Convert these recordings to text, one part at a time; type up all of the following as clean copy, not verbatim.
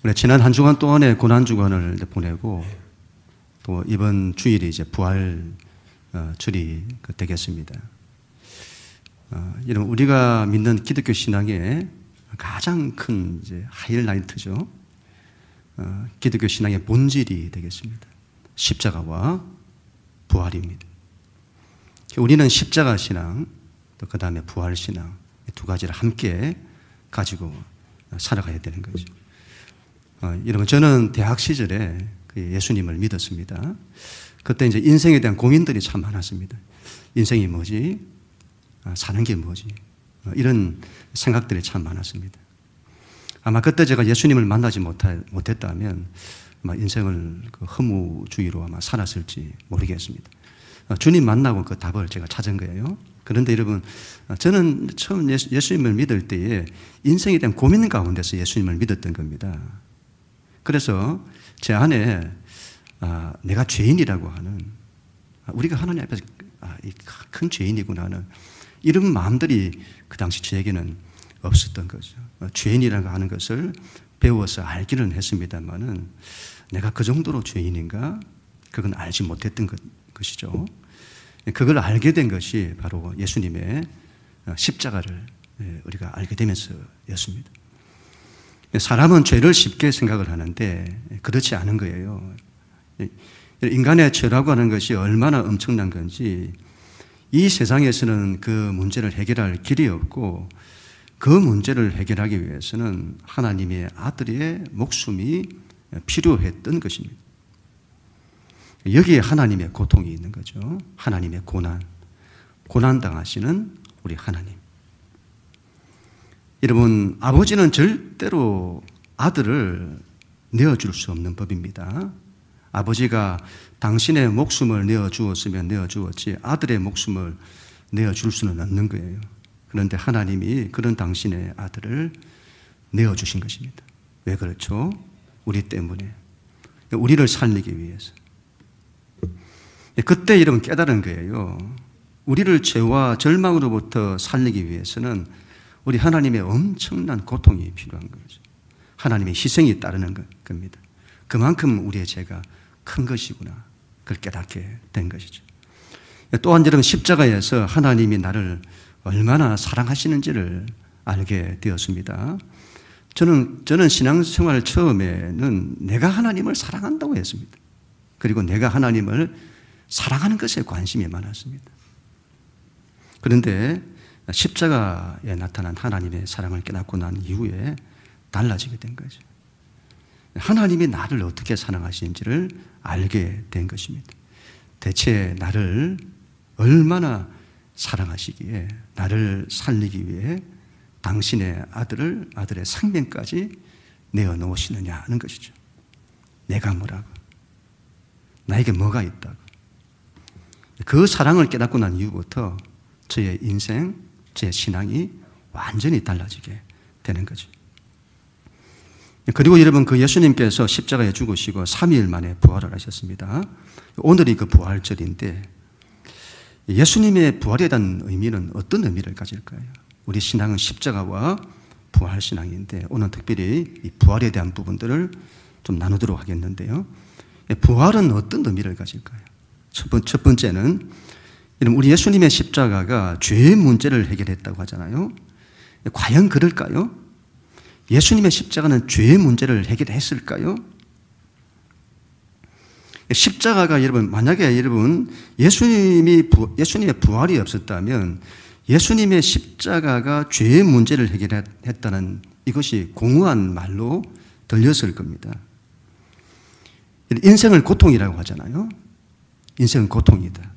우리 지난 한 주간 동안에 고난주간을 보내고 또 이번 주일이 이제 부활 주일이 되겠습니다. 이런 우리가 믿는 기독교 신앙의 가장 큰 이제 하이라이트죠. 기독교 신앙의 본질이 되겠습니다. 십자가와 부활입니다. 우리는 십자가 신앙, 또 그 다음에 부활 신앙, 이 두 가지를 함께 가지고 살아가야 되는 거죠. 여러분, 저는 대학 시절에 예수님을 믿었습니다. 그때 이제 인생에 대한 고민들이 참 많았습니다. 인생이 뭐지? 사는 게 뭐지? 이런 생각들이 참 많았습니다. 아마 그때 제가 예수님을 만나지 못했다면 아마 인생을 허무주의로 아마 살았을지 모르겠습니다. 주님 만나고 그 답을 제가 찾은 거예요. 그런데 여러분, 저는 처음 예수님을 믿을 때에 인생에 대한 고민 가운데서 예수님을 믿었던 겁니다. 그래서 제 안에 내가 죄인이라고 하는, 우리가 하나님 앞에서 큰 죄인이구나 하는 이런 마음들이 그 당시 저에게는 없었던 거죠. 죄인이라고 하는 것을 배워서 알기는 했습니다만은 내가 그 정도로 죄인인가? 그건 알지 못했던 것이죠. 그걸 알게 된 것이 바로 예수님의 십자가를 우리가 알게 되면서였습니다. 사람은 죄를 쉽게 생각을 하는데 그렇지 않은 거예요. 인간의 죄라고 하는 것이 얼마나 엄청난 건지, 이 세상에서는 그 문제를 해결할 길이 없고 그 문제를 해결하기 위해서는 하나님의 아들의 목숨이 필요했던 것입니다. 여기에 하나님의 고통이 있는 거죠. 하나님의 고난당하시는 우리 하나님. 여러분, 아버지는 절대로 아들을 내어줄 수 없는 법입니다. 아버지가 당신의 목숨을 내어주었으면 내어주었지 아들의 목숨을 내어줄 수는 없는 거예요. 그런데 하나님이 그런 당신의 아들을 내어주신 것입니다. 왜 그렇죠? 우리 때문에. 우리를 살리기 위해서. 그때 여러분 깨달은 거예요. 우리를 죄와 절망으로부터 살리기 위해서는 우리 하나님의 엄청난 고통이 필요한 거죠. 하나님의 희생이 따르는 겁니다. 그만큼 우리의 죄가 큰 것이구나. 그걸 깨닫게 된 것이죠. 또한 여러분, 십자가에서 하나님이 나를 얼마나 사랑하시는지를 알게 되었습니다. 저는 신앙생활 처음에는 내가 하나님을 사랑한다고 했습니다. 그리고 내가 하나님을 사랑하는 것에 관심이 많았습니다. 그런데 십자가에 나타난 하나님의 사랑을 깨닫고 난 이후에 달라지게 된 거죠. 하나님이 나를 어떻게 사랑하시는지를 알게 된 것입니다. 대체 나를 얼마나 사랑하시기에 나를 살리기 위해 당신의 아들의 생명까지 내어놓으시느냐 하는 것이죠. 내가 뭐라고? 나에게 뭐가 있다고? 그 사랑을 깨닫고 난 이후부터 저의 인생, 제 신앙이 완전히 달라지게 되는 거죠. 그리고 여러분, 그 예수님께서 십자가에 죽으시고 3일 만에 부활을 하셨습니다. 오늘이 그 부활절인데 예수님의 부활에 대한 의미는 어떤 의미를 가질까요? 우리 신앙은 십자가와 부활 신앙인데 오늘 특별히 이 부활에 대한 부분들을 좀 나누도록 하겠는데요. 부활은 어떤 의미를 가질까요? 첫 번째는 우리 예수님의 십자가가 죄의 문제를 해결했다고 하잖아요. 과연 그럴까요? 예수님의 십자가는 죄의 문제를 해결했을까요? 십자가가 여러분, 만약에 여러분 예수님의 부활이 없었다면 예수님의 십자가가 죄의 문제를 해결했다는 이것이 공허한 말로 들렸을 겁니다. 인생을 고통이라고 하잖아요. 인생은 고통이다.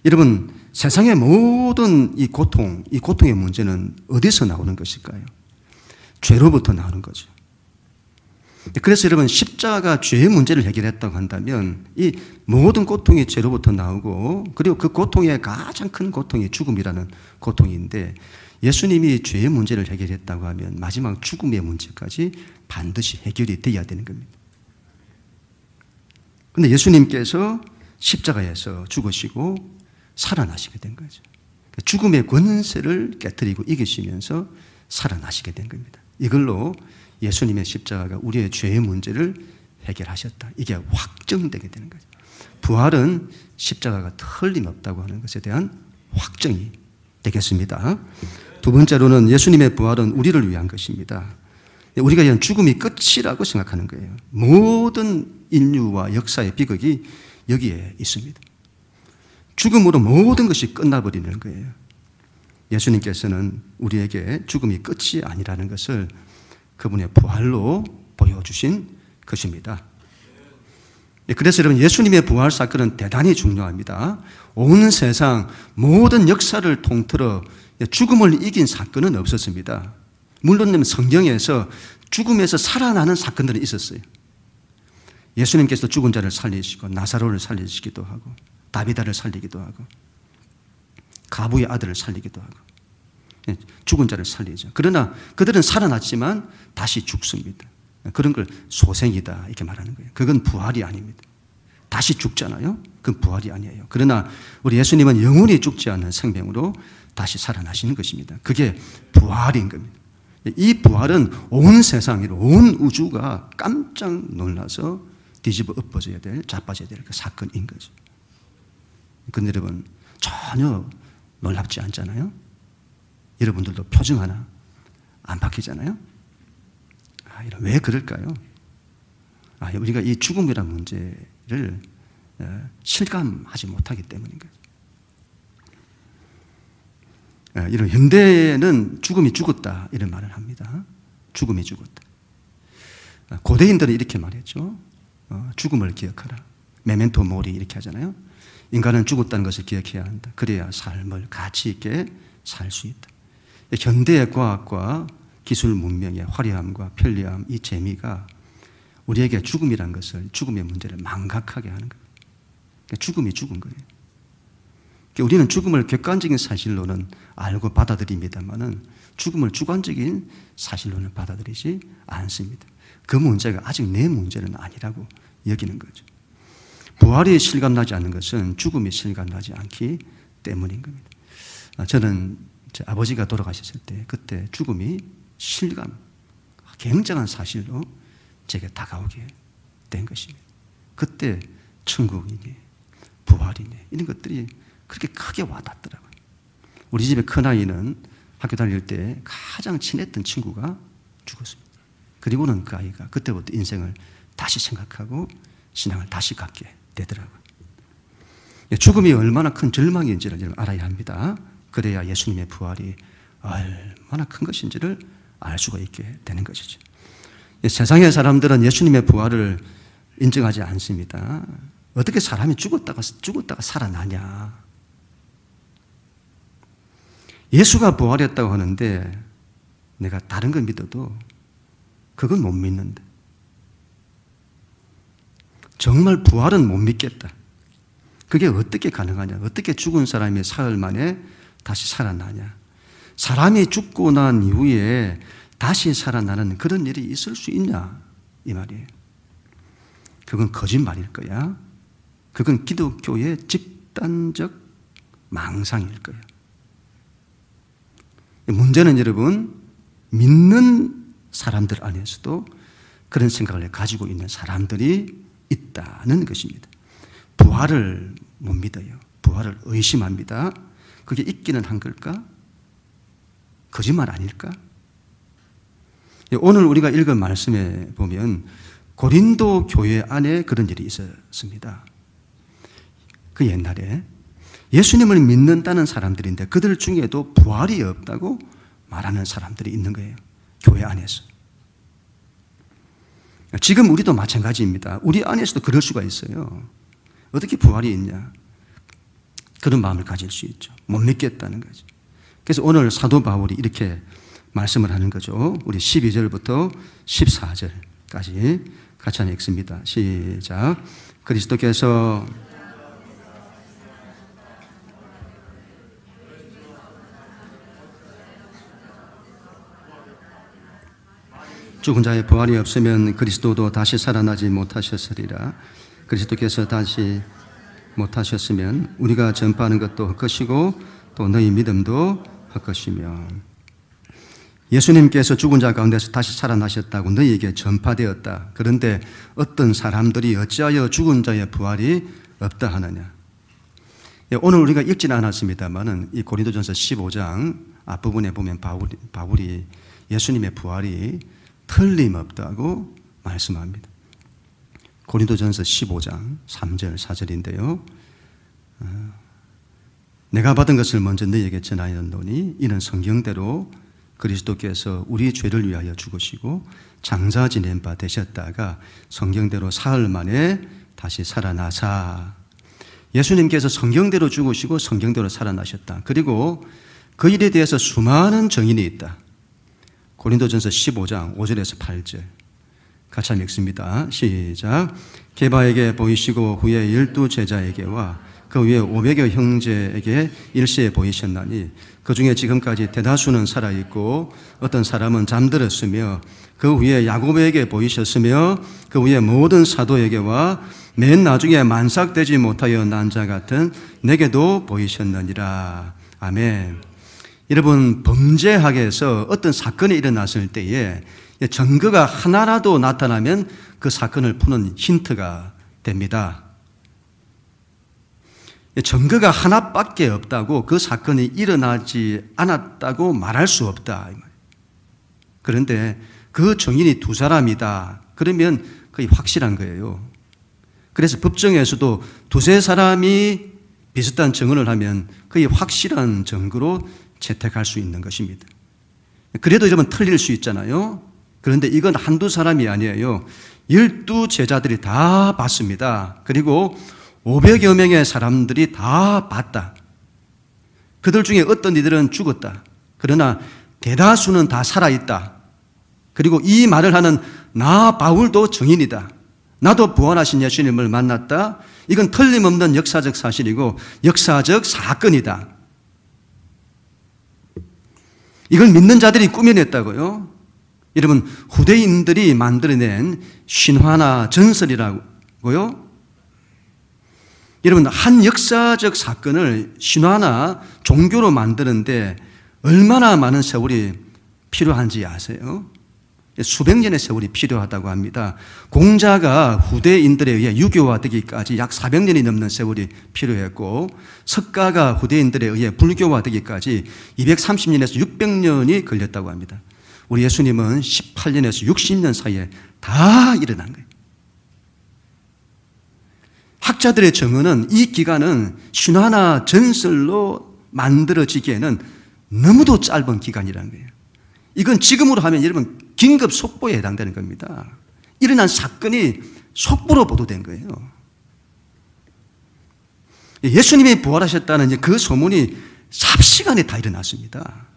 여러분, 세상의 모든 이 고통의 문제는 어디서 나오는 것일까요? 죄로부터 나오는 거죠. 그래서 여러분, 십자가가 죄의 문제를 해결했다고 한다면 이 모든 고통이 죄로부터 나오고, 그리고 그 고통의 가장 큰 고통이 죽음이라는 고통인데, 예수님이 죄의 문제를 해결했다고 하면 마지막 죽음의 문제까지 반드시 해결이 되어야 되는 겁니다. 그런데 예수님께서 십자가에서 죽으시고 살아나시게 된 거죠. 죽음의 권세를 깨뜨리고 이기시면서 살아나시게 된 겁니다. 이걸로 예수님의 십자가가 우리의 죄의 문제를 해결하셨다. 이게 확정되게 되는 거죠. 부활은 십자가가 틀림없다고 하는 것에 대한 확정이 되겠습니다. 두 번째로는 예수님의 부활은 우리를 위한 것입니다. 우리가 이런 죽음이 끝이라고 생각하는 거예요. 모든 인류와 역사의 비극이 여기에 있습니다. 죽음으로 모든 것이 끝나버리는 거예요. 예수님께서는 우리에게 죽음이 끝이 아니라는 것을 그분의 부활로 보여주신 것입니다. 그래서 여러분, 예수님의 부활 사건은 대단히 중요합니다. 온 세상 모든 역사를 통틀어 죽음을 이긴 사건은 없었습니다. 물론 성경에서 죽음에서 살아나는 사건들은 있었어요. 예수님께서 죽은 자를 살리시고 나사로를 살리시기도 하고 다비다를 살리기도 하고 가부의 아들을 살리기도 하고 죽은 자를 살리죠. 그러나 그들은 살아났지만 다시 죽습니다. 그런 걸 소생이다 이렇게 말하는 거예요. 그건 부활이 아닙니다. 다시 죽잖아요. 그건 부활이 아니에요. 그러나 우리 예수님은 영원히 죽지 않는 생명으로 다시 살아나시는 것입니다. 그게 부활인 겁니다. 이 부활은 온 세상이, 온 우주가 깜짝 놀라서 뒤집어 엎어져야 될, 자빠져야 될 그 사건인 거죠. 근데 여러분, 전혀 놀랍지 않잖아요? 여러분들도 표정 하나 안 바뀌잖아요? 왜 그럴까요? 우리가 이 죽음이라는 문제를 실감하지 못하기 때문인 거죠. 이런 현대에는 죽음이 죽었다 이런 말을 합니다. 죽음이 죽었다. 고대인들은 이렇게 말했죠. 죽음을 기억하라. 메멘토 모리 이렇게 하잖아요. 인간은 죽었다는 것을 기억해야 한다. 그래야 삶을 가치 있게 살 수 있다. 현대의 과학과 기술 문명의 화려함과 편리함, 이 재미가 우리에게 죽음이라는 것을, 죽음의 문제를 망각하게 하는 거예요. 죽음이 죽은 거예요. 우리는 죽음을 객관적인 사실로는 알고 받아들입니다만은 죽음을 주관적인 사실로는 받아들이지 않습니다. 그 문제가 아직 내 문제는 아니라고 여기는 거죠. 부활이 실감나지 않는 것은 죽음이 실감나지 않기 때문인 겁니다. 저는 제 아버지가 돌아가셨을 때 그때 죽음이 굉장한 사실로 제게 다가오게 된 것입니다. 그때 천국이니 부활이니 이런 것들이 그렇게 크게 와닿더라고요. 우리 집의 큰아이는 학교 다닐 때 가장 친했던 친구가 죽었습니다. 그리고는 그 아이가 그때부터 인생을 다시 생각하고 신앙을 다시 갖게 되더라고요. 죽음이 얼마나 큰 절망인지를 알아야 합니다. 그래야 예수님의 부활이 얼마나 큰 것인지를 알 수가 있게 되는 것이죠. 세상의 사람들은 예수님의 부활을 인정하지 않습니다. 어떻게 사람이 죽었다가 살아나냐. 예수가 부활했다고 하는데 내가 다른 걸 믿어도 그건 못 믿는다. 정말 부활은 못 믿겠다. 그게 어떻게 가능하냐. 어떻게 죽은 사람이 사흘 만에 다시 살아나냐. 사람이 죽고 난 이후에 다시 살아나는 그런 일이 있을 수 있냐 이 말이에요. 그건 거짓말일 거야. 그건 기독교의 집단적 망상일 거야. 문제는 여러분, 믿는 사람들 안에서도 그런 생각을 가지고 있는 사람들이 있다는 것입니다. 부활을 못 믿어요. 부활을 의심합니다. 그게 있기는 한 걸까? 거짓말 아닐까? 오늘 우리가 읽은 말씀에 보면 고린도 교회 안에 그런 일이 있었습니다. 그 옛날에 예수님을 믿는다는 사람들인데 그들 중에도 부활이 없다고 말하는 사람들이 있는 거예요. 교회 안에서. 지금 우리도 마찬가지입니다. 우리 안에서도 그럴 수가 있어요. 어떻게 부활이 있냐? 그런 마음을 가질 수 있죠. 못 믿겠다는 거죠. 그래서 오늘 사도 바울이 이렇게 말씀을 하는 거죠. 우리 12절부터 14절까지 같이 한번 읽습니다. 시작. 그리스도께서 죽은 자의 부활이 없으면 그리스도도 다시 살아나지 못하셨으리라. 그리스도께서 다시 못하셨으면 우리가 전파하는 것도 헛것이고 또 너희 믿음도 헛것이며 예수님께서 죽은 자 가운데서 다시 살아나셨다고 너희에게 전파되었다. 그런데 어떤 사람들이 어찌하여 죽은 자의 부활이 없다 하느냐. 오늘 우리가 읽지는 않았습니다만은 이 고린도전서 15장 앞부분에 보면 바울이 예수님의 부활이 틀림없다고 말씀합니다. 고린도전서 15장 3절 4절인데요. 내가 받은 것을 먼저 너희에게 전하였노니 이는 성경대로 그리스도께서 우리 죄를 위하여 죽으시고 장사 지낸 바 되셨다가 성경대로 사흘 만에 다시 살아나사. 예수님께서 성경대로 죽으시고 성경대로 살아나셨다. 그리고 그 일에 대해서 수많은 증인이 있다. 고린도전서 15장 5절에서 8절 같이 읽습니다. 시작. 게바에게 보이시고 후에 12 제자에게와 그 위에 500여 형제에게 일시에 보이셨나니 그 중에 지금까지 대다수는 살아있고 어떤 사람은 잠들었으며 그 후에 야고보에게 보이셨으며 그 후에 모든 사도에게와 맨 나중에 만삭되지 못하여 난 자 같은 내게도 보이셨느니라. 아멘. 여러분, 범죄학에서 어떤 사건이 일어났을 때에 증거가 하나라도 나타나면 그 사건을 푸는 힌트가 됩니다. 증거가 하나밖에 없다고 그 사건이 일어나지 않았다고 말할 수 없다. 그런데 그 증인이 두 사람이다. 그러면 거의 확실한 거예요. 그래서 법정에서도 두세 사람이 비슷한 증언을 하면 거의 확실한 증거로 채택할 수 있는 것입니다. 그래도 여러분 틀릴 수 있잖아요. 그런데 이건 한두 사람이 아니에요. 12 제자들이 다 봤습니다. 그리고 500여 명의 사람들이 다 봤다. 그들 중에 어떤 이들은 죽었다. 그러나 대다수는 다 살아있다. 그리고 이 말을 하는 나 바울도 증인이다. 나도 부활하신 예수님을 만났다. 이건 틀림없는 역사적 사실이고 역사적 사건이다. 이걸 믿는 자들이 꾸며냈다고요. 여러분, 후대인들이 만들어낸 신화나 전설이라고요. 여러분, 한 역사적 사건을 신화나 종교로 만드는데 얼마나 많은 세월이 필요한지 아세요? 수백 년의 세월이 필요하다고 합니다. 공자가 후대인들에 의해 유교화되기까지 약 400년이 넘는 세월이 필요했고, 석가가 후대인들에 의해 불교화되기까지 230년에서 600년이 걸렸다고 합니다. 우리 예수님은 18년에서 60년 사이에 다 일어난 거예요. 학자들의 증언은 이 기간은 신화나 전설로 만들어지기에는 너무도 짧은 기간이라는 거예요. 이건 지금으로 하면 여러분 긴급 속보에 해당되는 겁니다. 일어난 사건이 속보로 보도된 거예요. 예수님이 부활하셨다는 그 소문이 삽시간에 다 일어났습니다.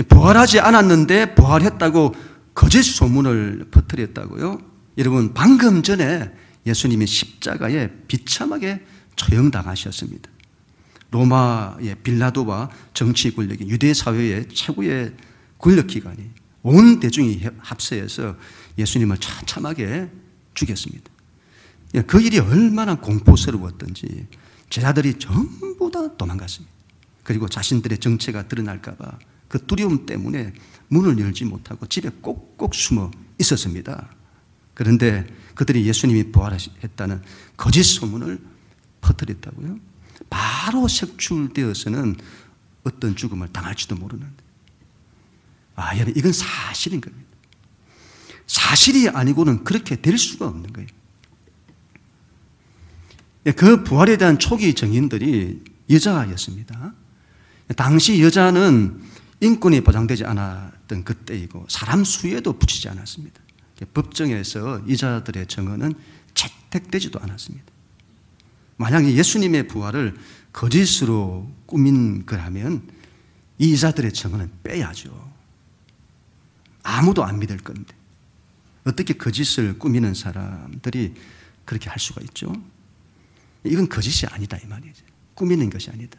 부활하지 않았는데 부활했다고 거짓 소문을 퍼뜨렸다고요? 여러분, 방금 전에 예수님이 십자가에 비참하게 처형당하셨습니다. 로마의 빌라도와 정치 권력이 유대 사회의 최고의 권력기관이 온 대중이 합세해서 예수님을 처참하게 죽였습니다. 그 일이 얼마나 공포스러웠던지 제자들이 전부 다 도망갔습니다. 그리고 자신들의 정체가 드러날까 봐 그 두려움 때문에 문을 열지 못하고 집에 꼭꼭 숨어 있었습니다. 그런데 그들이 예수님이 부활했다는 거짓 소문을 퍼뜨렸다고요? 바로 색출되어서는 어떤 죽음을 당할지도 모르는데, 여러분, 이건 사실인 겁니다. 사실이 아니고는 그렇게 될 수가 없는 거예요. 그 부활에 대한 초기 증인들이 여자였습니다. 당시 여자는 인권이 보장되지 않았던 그때이고 사람 수에도 붙이지 않았습니다. 법정에서 여자들의 증언은 채택되지도 않았습니다. 만약에 예수님의 부활을 거짓으로 꾸민 거라면 이 여자들의 증언은 빼야죠. 아무도 안 믿을 건데 어떻게 거짓을 꾸미는 사람들이 그렇게 할 수가 있죠? 이건 거짓이 아니다 이 말이죠. 꾸미는 것이 아니다.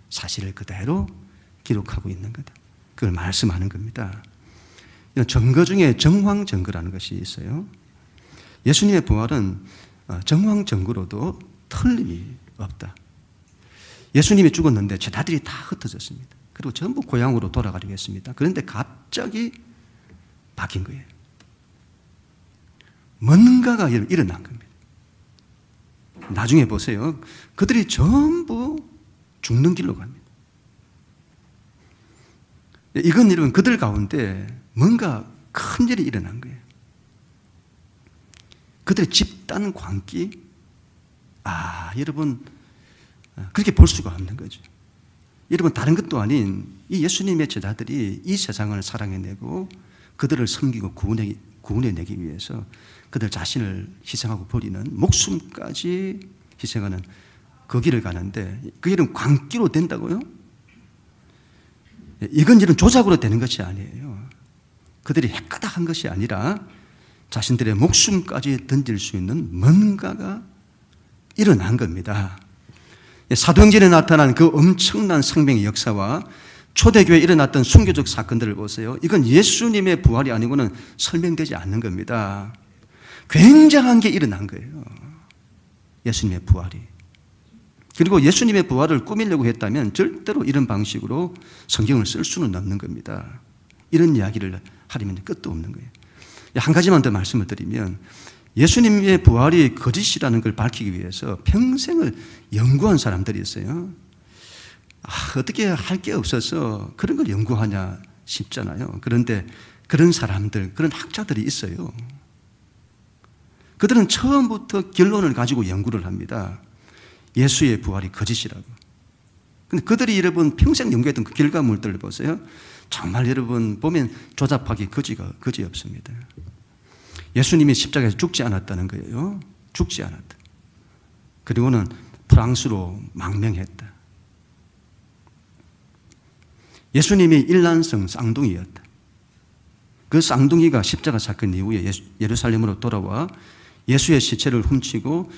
사실을 그대로 기록하고 있는 거다. 그걸 말씀하는 겁니다. 이런 증거 중에 정황증거라는 것이 있어요. 예수님의 부활은 정황증거로도 틀림이 없다. 예수님이 죽었는데 제자들이 다 흩어졌습니다. 그리고 전부 고향으로 돌아가려고 했습니다. 그런데 갑자기 바뀐 거예요. 뭔가가 일어난 겁니다. 나중에 보세요. 그들이 전부 죽는 길로 갑니다. 이건 여러분 그들 가운데 뭔가 큰 일이 일어난 거예요. 그들의 집단 광기, 여러분 그렇게 볼 수가 없는 거죠. 여러분 다른 것도 아닌 이 예수님의 제자들이 이 세상을 사랑해내고 그들을 섬기고 구원해내기 위해서 그들 자신을 희생하고 버리는 목숨까지 희생하는 그 길을 가는데 그 길은 광기로 된다고요? 이건 이런 조작으로 되는 것이 아니에요. 그들이 헷가닥한 것이 아니라 자신들의 목숨까지 던질 수 있는 뭔가가 일어난 겁니다. 사도행전에 나타난 그 엄청난 생명의 역사와 초대교회에 일어났던 순교적 사건들을 보세요. 이건 예수님의 부활이 아니고는 설명되지 않는 겁니다. 굉장한 게 일어난 거예요. 예수님의 부활이. 그리고 예수님의 부활을 꾸미려고 했다면 절대로 이런 방식으로 성경을 쓸 수는 없는 겁니다. 이런 이야기를 하려면 끝도 없는 거예요. 한 가지만 더 말씀을 드리면 예수님의 부활이 거짓이라는 걸 밝히기 위해서 평생을 연구한 사람들이 있어요. 어떻게 할 게 없어서 그런 걸 연구하냐 싶잖아요. 그런데 그런 사람들, 그런 학자들이 있어요. 그들은 처음부터 결론을 가지고 연구를 합니다. 예수의 부활이 거짓이라고. 근데 그들이 여러분 평생 연구했던 그 결과물들을 보세요. 정말 여러분 보면 조잡하기 거지 없습니다. 예수님이 십자가에서 죽지 않았다는 거예요. 죽지 않았다. 그리고는 프랑스로 망명했다. 예수님이 일란성 쌍둥이였다. 그 쌍둥이가 십자가 사건 이후에 예루살렘으로 돌아와 예수의 시체를 훔치고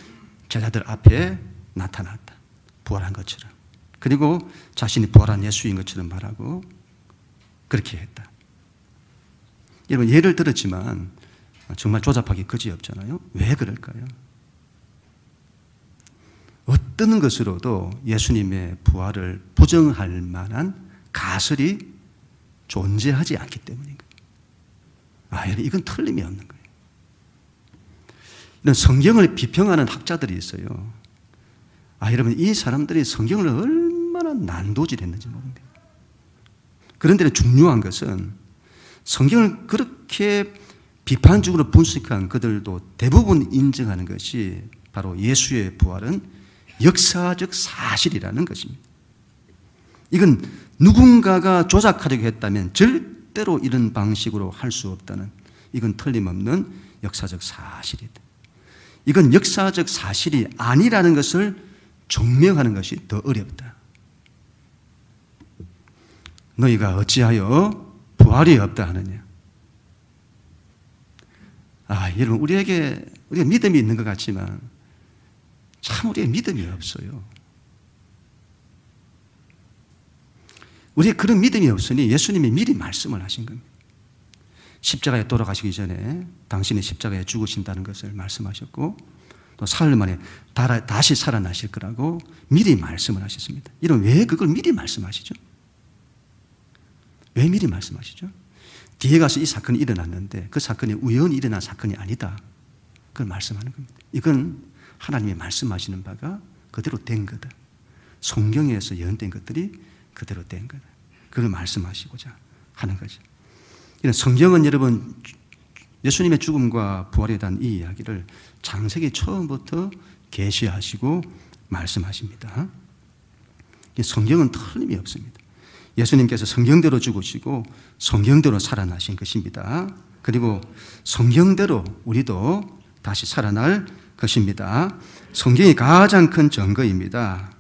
제자들 앞에 나타났다. 부활한 것처럼. 그리고 자신이 부활한 예수인 것처럼 말하고 그렇게 했다. 여러분 예를 들었지만 정말 조잡하기 그지없잖아요. 왜 그럴까요? 어떤 것으로도 예수님의 부활을 부정할 만한 가설이 존재하지 않기 때문인 거예요. 여러분 이건 틀림이 없는 거예요. 이런 성경을 비평하는 학자들이 있어요. 여러분 이 사람들이 성경을 얼마나 난도질했는지 모릅니다. 그런데 중요한 것은 성경을 그렇게 비판적으로 분석한 그들도 대부분 인정하는 것이 바로 예수의 부활은 역사적 사실이라는 것입니다. 이건 누군가가 조작하려고 했다면 절대로 이런 방식으로 할 수 없다는, 이건 틀림없는 역사적 사실이다. 이건 역사적 사실이 아니라는 것을 증명하는 것이 더 어렵다. 너희가 어찌하여 부활이 없다 하느냐. 여러분 우리가 믿음이 있는 것 같지만 참 우리의 믿음이 없어요. 우리의 그런 믿음이 없으니 예수님이 미리 말씀을 하신 겁니다. 십자가에 돌아가시기 전에 당신이 십자가에 죽으신다는 것을 말씀하셨고 또 사흘 만에 다시 살아나실 거라고 미리 말씀을 하셨습니다. 이런 왜 그걸 미리 말씀하시죠? 왜 미리 말씀하시죠? 뒤에 가서 이 사건이 일어났는데 그 사건이 우연히 일어난 사건이 아니다. 그걸 말씀하는 겁니다. 이건 하나님이 말씀하시는 바가 그대로 된 거다. 성경에서 예언된 것들이 그대로 된 거다. 그걸 말씀하시고자 하는 거죠. 이런 성경은 여러분 예수님의 죽음과 부활에 대한 이 이야기를 창세기 처음부터 계시하시고 말씀하십니다. 성경은 틀림이 없습니다. 예수님께서 성경대로 죽으시고 성경대로 살아나신 것입니다. 그리고 성경대로 우리도 다시 살아날 것입니다. 성경이 가장 큰 증거입니다.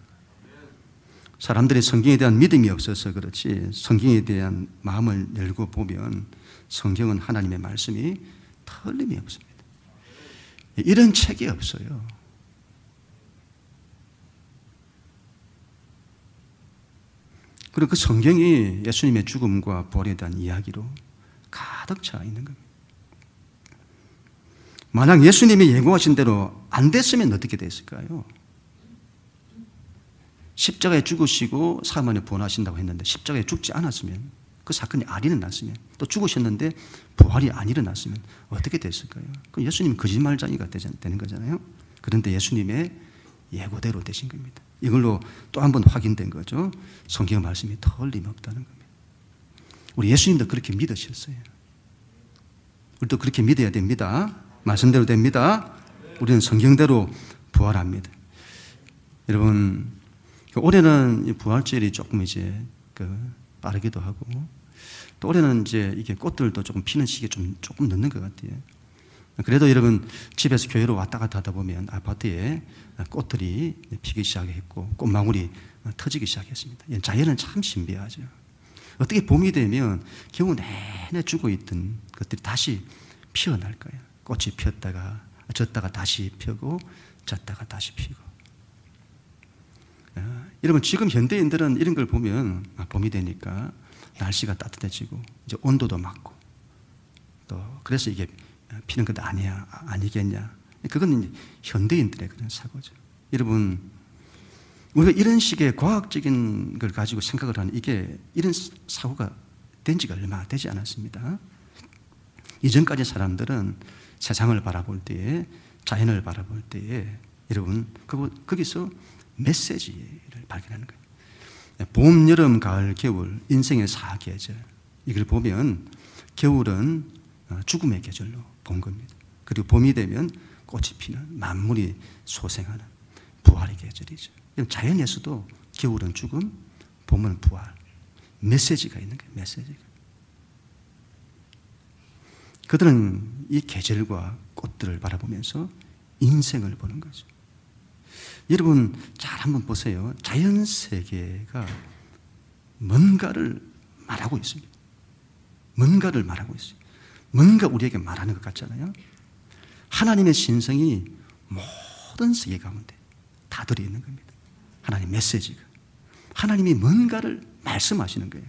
사람들이 성경에 대한 믿음이 없어서 그렇지 성경에 대한 마음을 열고 보면 성경은 하나님의 말씀이 틀림이 없습니다. 이런 책이 없어요. 그리고 그 성경이 예수님의 죽음과 부활에 대한 이야기로 가득 차 있는 겁니다. 만약 예수님이 예고하신 대로 안 됐으면 어떻게 됐을까요? 십자가에 죽으시고 사흘 만에 부활하신다고 했는데 십자가에 죽지 않았으면, 그 사건이 안 일어났으면, 또 죽으셨는데 부활이 안 일어났으면 어떻게 됐을까요? 그럼 예수님 거짓말쟁이가 되는 거잖아요. 그런데 예수님의 예고대로 되신 겁니다. 이걸로 또 한 번 확인된 거죠. 성경의 말씀이 틀림없다는 겁니다. 우리 예수님도 그렇게 믿으셨어요. 우리도 그렇게 믿어야 됩니다. 말씀대로 됩니다. 우리는 성경대로 부활합니다. 여러분, 올해는 부활절이 조금 이제 빠르기도 하고, 또 올해는 이제 이게 꽃들도 조금 피는 시기가 조금 늦는 것 같아요. 그래도 여러분, 집에서 교회로 왔다 갔다 하다 보면 아파트에 꽃들이 피기 시작했고 꽃망울이 터지기 시작했습니다. 자연은 참 신비하죠. 어떻게 봄이 되면 겨우 내내 죽어있던 것들이 다시 피어날 거예요. 꽃이 피었다가 졌다가 다시 펴고 졌다가 다시 피고. 여러분, 지금 현대인들은 이런 걸 보면 봄이 되니까 날씨가 따뜻해지고 이제 온도도 맞고, 또 그래서 이게 피는 것 아니겠냐. 그건 현대인들의 그런 사고죠. 여러분, 우리가 이런 식의 과학적인 걸 가지고 생각을 하는 이런 사고가 된 지가 얼마 되지 않았습니다. 이전까지 사람들은 세상을 바라볼 때에, 자연을 바라볼 때에 여러분, 거기서 메시지를 발견하는 거예요. 봄, 여름, 가을, 겨울, 인생의 4계절. 이걸 보면 겨울은 죽음의 계절로 본 겁니다. 그리고 봄이 되면 꽃이 피는, 만물이 소생하는 부활의 계절이죠. 자연에서도 겨울은 죽음, 봄은 부활. 메시지가 있는 거예요. 메시지가. 그들은 이 계절과 꽃들을 바라보면서 인생을 보는 거죠. 여러분, 잘 한번 보세요. 자연 세계가 뭔가를 말하고 있습니다. 뭔가를 말하고 있어요. 뭔가 우리에게 말하는 것 같잖아요. 하나님의 신성이 모든 세계 가운데 다 들어있는 겁니다. 하나님 메시지가. 하나님이 뭔가를 말씀하시는 거예요.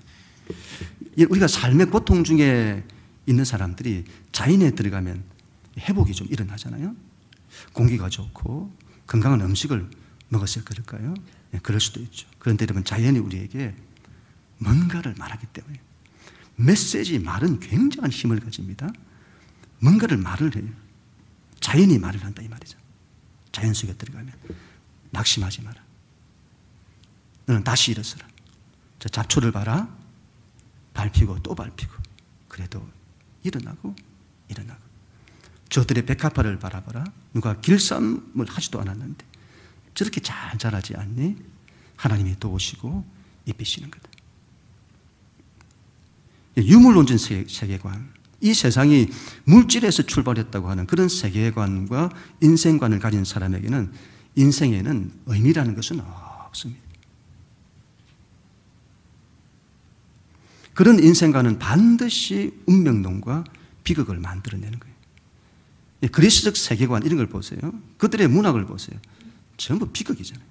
우리가 삶의 고통 중에 있는 사람들이 자연에 들어가면 회복이 좀 일어나잖아요. 공기가 좋고 건강한 음식을 먹었을 그럴까요? 네, 그럴 수도 있죠. 그런데 여러분, 자연이 우리에게 뭔가를 말하기 때문에, 메시지 말은 굉장한 힘을 가집니다. 뭔가를 말을 해요. 자연이 말을 한다 이 말이죠. 자연 속에 들어가면 낙심하지 마라. 너는 다시 일어서라. 저 잡초를 봐라. 밟히고 또 밟히고. 그래도 일어나고. 저들의 백합화를 바라봐라. 누가 길쌈을 하지도 않았는데 저렇게 잘 자라지 않니? 하나님이 도우시고 입히시는 거다. 유물론적 세계관, 이 세상이 물질에서 출발했다고 하는 그런 세계관과 인생관을 가진 사람에게는 인생에는 의미라는 것은 없습니다. 그런 인생관은 반드시 운명론과 비극을 만들어내는 거예요. 그리스적 세계관 이런 걸 보세요. 그들의 문학을 보세요. 전부 비극이잖아요.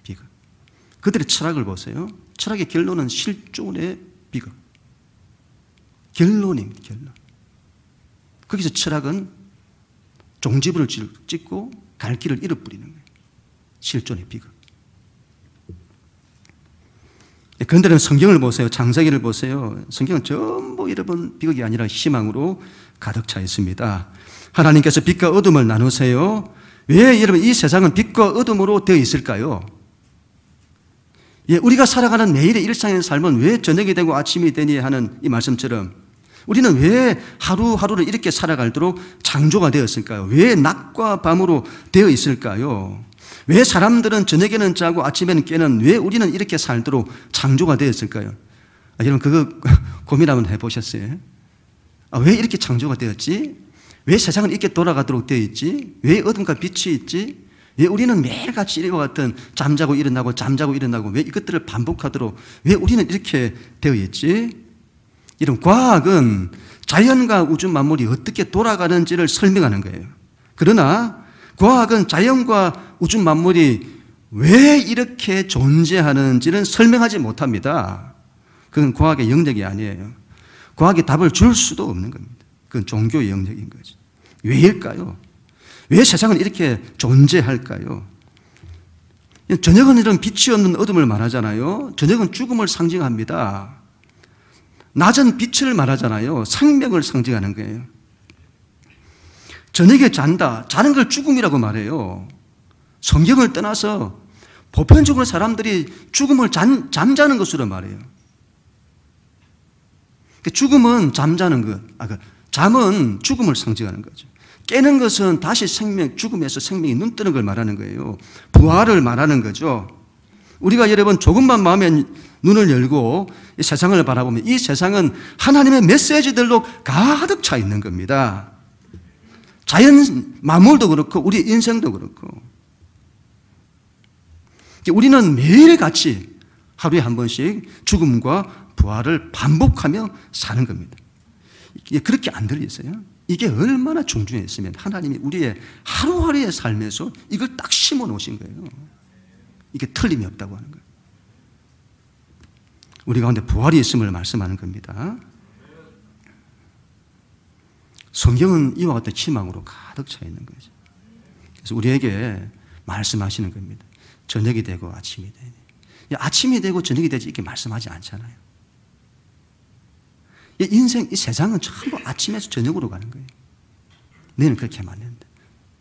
비극. 그들의 철학을 보세요. 철학의 결론은 실존의 비극. 결론입니다. 결론. 거기서 철학은 종지부를 찍고 갈 길을 잃어버리는 거예요. 실존의 비극. 그런데 성경을 보세요. 창세기를 보세요. 성경은 전부 여러분 비극이 아니라 희망으로 가득 차 있습니다. 하나님께서 빛과 어둠을 나누세요. 왜 여러분 이 세상은 빛과 어둠으로 되어 있을까요? 우리가 살아가는 매일의 일상의 삶은 왜 저녁이 되고 아침이 되니 하는 이 말씀처럼 우리는 왜 하루하루를 이렇게 살아갈도록 창조가 되었을까요? 왜 낮과 밤으로 되어 있을까요? 왜 사람들은 저녁에는 자고 아침에는 깨는, 왜 우리는 이렇게 살도록 창조가 되었을까요? 여러분 그거 고민 한번 해보셨어요? 왜 이렇게 창조가 되었지? 왜 세상은 이렇게 돌아가도록 되어 있지? 왜 어둠과 빛이 있지? 왜 우리는 매일같이 이와 같은 잠자고 일어나고 왜 이것들을 반복하도록 왜 우리는 이렇게 되어 있지? 이런 과학은 자연과 우주 만물이 어떻게 돌아가는지를 설명하는 거예요. 그러나 과학은 자연과 우주 만물이 왜 이렇게 존재하는지는 설명하지 못합니다. 그건 과학의 영역이 아니에요. 과학이 답을 줄 수도 없는 겁니다. 그건 종교의 영역인 거죠. 왜일까요? 왜 세상은 이렇게 존재할까요? 저녁은 이런 빛이 없는 어둠을 말하잖아요. 저녁은 죽음을 상징합니다. 낮은 빛을 말하잖아요. 생명을 상징하는 거예요. 저녁에 잔다. 자는 걸 죽음이라고 말해요. 성경을 떠나서 보편적으로 사람들이 죽음을 잠자는 것으로 말해요. 죽음은 잠자는 것, 잠은 죽음을 상징하는 거죠. 깨는 것은 다시 죽음에서 생명이 눈 뜨는 걸 말하는 거예요. 부활을 말하는 거죠. 우리가 여러분 조금만 마음의 눈을 열고 이 세상을 바라보면 이 세상은 하나님의 메시지들로 가득 차 있는 겁니다. 자연 만물도 그렇고 우리 인생도 그렇고 우리는 매일같이 하루에 한 번씩 죽음과 부활을 반복하며 사는 겁니다. 그렇게 안 들리세요? 이게 얼마나 중요했으면 하나님이 우리의 하루하루의 삶에서 이걸 딱 심어 놓으신 거예요. 이게 틀림이 없다고 하는 거예요. 우리 가운데 부활이 있음을 말씀하는 겁니다. 성경은 이와 같은 희망으로 가득 차 있는 거죠. 그래서 우리에게 말씀하시는 겁니다. 저녁이 되고 아침이 되니. 아침이 되고 저녁이 되지 이렇게 말씀하지 않잖아요. 인생, 이 세상은 전부 아침에서 저녁으로 가는 거예요. 너희는 그렇게 하면 안 된다.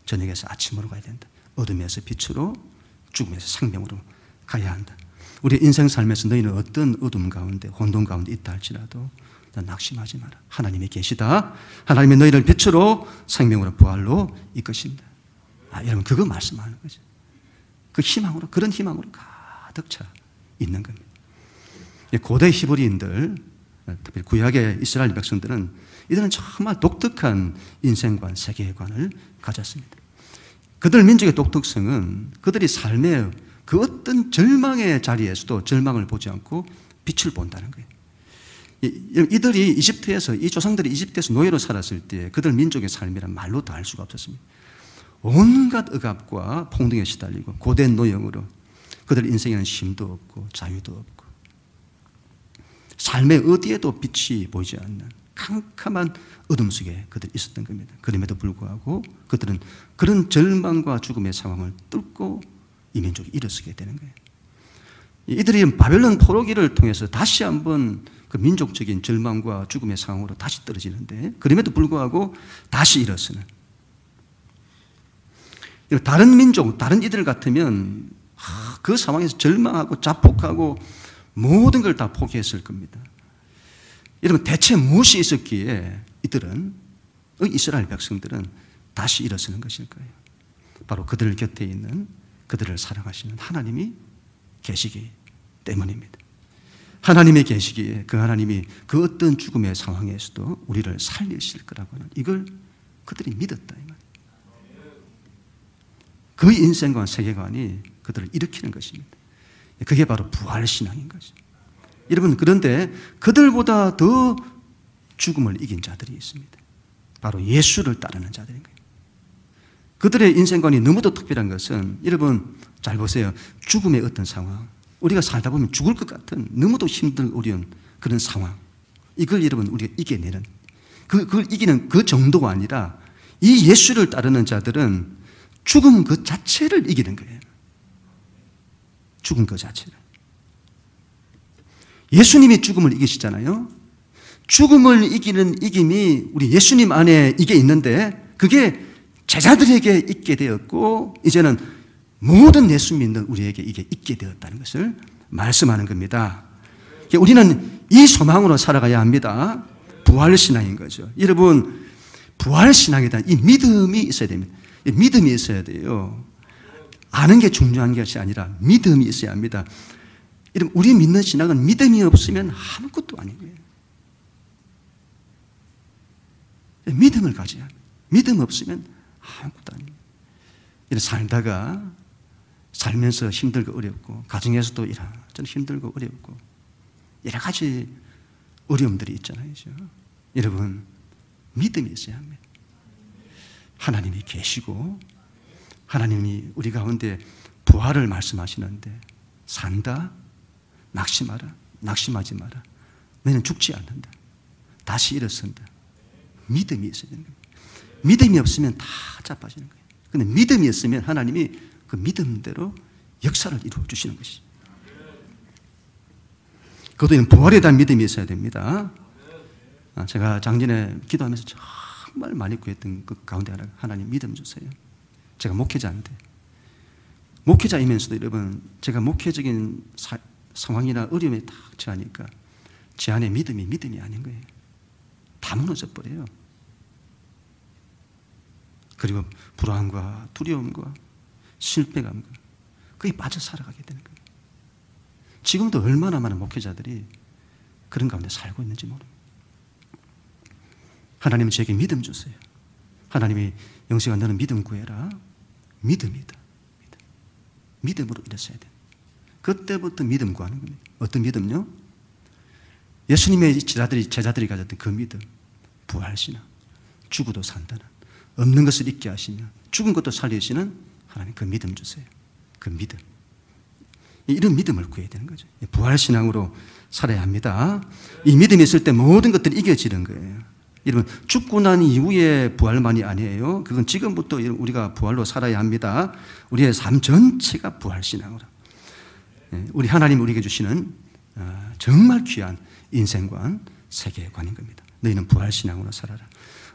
저녁에서 아침으로 가야 된다. 어둠에서 빛으로, 죽음에서 생명으로 가야 한다. 우리 인생 삶에서 너희는 어떤 어둠 가운데, 혼돈 가운데 있다 할지라도 낙심하지 마라. 하나님이 계시다. 하나님이 너희를 빛으로, 생명으로, 부활로 이끄신다. 여러분 그거 말씀하는 거죠. 그 희망으로, 그런 희망으로 가득 차 있는 겁니다. 고대 히브리인들, 특히 구약의 이스라엘 백성들은 이들은 정말 독특한 인생관, 세계관을 가졌습니다. 그들 민족의 독특성은 그들이 삶의 그 어떤 절망의 자리에서도 절망을 보지 않고 빛을 본다는 거예요. 이들이 이집트에서, 이 조상들이 이집트에서 노예로 살았을 때 그들 민족의 삶이란 말로 다 알 수가 없었습니다. 온갖 억압과 폭력에 시달리고 고된 노역으로 그들 인생에는 쉼도 없고 자유도 없고 삶의 어디에도 빛이 보이지 않는 캄캄한 어둠 속에 그들이 있었던 겁니다. 그럼에도 불구하고 그들은 그런 절망과 죽음의 상황을 뚫고 이 민족이 일어서게 되는 거예요. 이들이 바벨론 포로기를 통해서 다시 한번 그 민족적인 절망과 죽음의 상황으로 다시 떨어지는데 그럼에도 불구하고 다시 일어서는, 다른 민족, 다른 이들 같으면 그 상황에서 절망하고 자폭하고 모든 걸 다 포기했을 겁니다. 여러분 대체 무엇이 있었기에 이들은, 이스라엘 백성들은 다시 일어서는 것일까요? 바로 그들 곁에 있는 그들을 사랑하시는 하나님이 계시기 때문입니다. 하나님이 계시기에 그 하나님이 그 어떤 죽음의 상황에서도 우리를 살리실 거라고 하는 이걸 그들이 믿었다 이 말이에요. 그 인생관, 세계관이 그들을 일으키는 것입니다. 그게 바로 부활신앙인 거죠. 여러분 그런데 그들보다 더 죽음을 이긴 자들이 있습니다. 바로 예수를 따르는 자들인 거예요. 그들의 인생관이 너무도 특별한 것은, 여러분 잘 보세요. 죽음의 어떤 상황, 우리가 살다 보면 죽을 것 같은 너무도 힘들고 어려운 그런 상황, 이걸 여러분 우리가 이겨내는, 그걸 이기는 그 정도가 아니라 이 예수를 따르는 자들은 죽음 그 자체를 이기는 거예요. 죽음 그 자체를. 예수님이 죽음을 이기시잖아요. 죽음을 이기는 이김이 우리 예수님 안에 이게 있는데 그게 제자들에게 있게 되었고 이제는 모든 예수 믿는 우리에게 이게 있게 되었다는 것을 말씀하는 겁니다. 우리는 이 소망으로 살아가야 합니다. 부활신앙인 거죠. 여러분 부활신앙에 대한 이 믿음이 있어야 됩니다. 믿음이 있어야 돼요. 아는 게 중요한 것이 아니라 믿음이 있어야 합니다. 우리 믿는 신앙은 믿음이 없으면 아무것도 아니에요. 믿음을 가져야 합니다. 믿음 없으면 아무것도 아니에요. 살면서 힘들고 어렵고 가정에서도 이런저런 힘들고 어렵고 여러 가지 어려움들이 있잖아요. 여러분 믿음이 있어야 합니다. 하나님이 계시고 하나님이 우리 가운데 부활을 말씀하시는데 산다, 낙심하지 마라. 너희는 죽지 않는다. 다시 일어선다. 믿음이 있어야 되는 겁니다. 믿음이 없으면 다 자빠지는 거예요. 그런데 믿음이 있으면 하나님이 그 믿음대로 역사를 이루어 주시는 것이. 그것도 부활에 대한 믿음이 있어야 됩니다. 제가 작년에 기도하면서 정말 많이 구했던 그 가운데 하나, 하나님 믿음 주세요. 제가 목회자인데, 목회자이면서도 여러분, 제가 목회적인 상황이나 어려움에 딱 처하니까 제 안에 믿음이 아닌 거예요. 다 무너져 버려요. 그리고 불안과 두려움과 실패감과 거기 빠져 살아가게 되는 거예요. 지금도 얼마나 많은 목회자들이 그런 가운데 살고 있는지 모릅니다. 하나님은 저에게 믿음 주세요. 하나님이 영생아 너는 믿음 구해라. 믿음이다. 믿음으로 일어서야 돼. 그때부터 믿음 구하는 겁니다. 어떤 믿음요? 예수님의 제자들이 가졌던 그 믿음, 부활신앙, 죽어도 산다는, 없는 것을 있게 하시며 죽은 것도 살리시는 하나님 그 믿음 주세요. 그 믿음. 이런 믿음을 구해야 되는 거죠. 부활신앙으로 살아야 합니다. 이 믿음이 있을 때 모든 것들이 이겨지는 거예요. 여러분, 죽고 난 이후에 부활만이 아니에요. 그건 지금부터 우리가 부활로 살아야 합니다. 우리의 삶 전체가 부활신앙으로. 우리 하나님 우리에게 주시는 정말 귀한 인생관, 세계관인 겁니다. 너희는 부활신앙으로 살아라.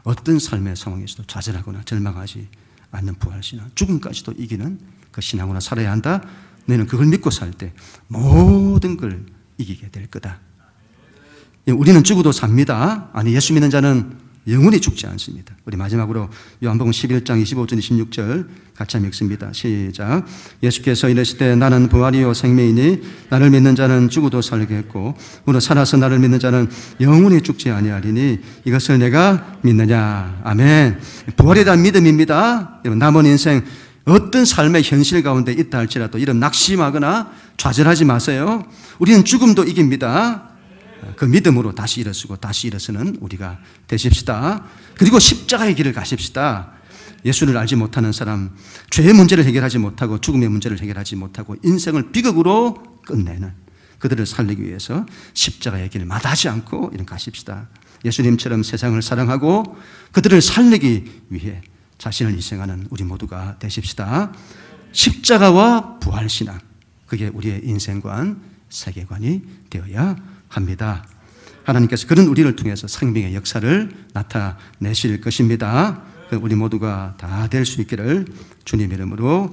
어떤 삶의 상황에서도 좌절하거나 절망하지 않는 부활신앙, 죽음까지도 이기는 그 신앙으로 살아야 한다. 너희는 그걸 믿고 살 때 모든 걸 이기게 될 거다. 우리는 죽어도 삽니다. 아니, 예수 믿는 자는 영원히 죽지 않습니다. 우리 마지막으로 요한복음 11장 25절 26절 같이 한번 읽습니다. 시작. 예수께서 이르실 때 나는 부활이요 생명이니 나를 믿는 자는 죽어도 살게 했고 무릇 살아서 나를 믿는 자는 영원히 죽지 아니하리니 이것을 내가 믿느냐. 아멘. 부활에 대한 믿음입니다. 여러분, 남은 인생 어떤 삶의 현실 가운데 있다 할지라도 이런 낙심하거나 좌절하지 마세요. 우리는 죽음도 이깁니다. 그 믿음으로 다시 일어서고 다시 일어서는 우리가 되십시다. 그리고 십자가의 길을 가십시다. 예수를 알지 못하는 사람, 죄의 문제를 해결하지 못하고 죽음의 문제를 해결하지 못하고 인생을 비극으로 끝내는 그들을 살리기 위해서 십자가의 길을 마다하지 않고 이런 가십시다. 예수님처럼 세상을 사랑하고 그들을 살리기 위해 자신을 희생하는 우리 모두가 되십시다. 십자가와 부활신앙, 그게 우리의 인생관, 세계관이 되어야 합니다. 하나님께서 그런 우리를 통해서 생명의 역사를 나타내실 것입니다. 우리 모두가 다 될 수 있기를 주님의 이름으로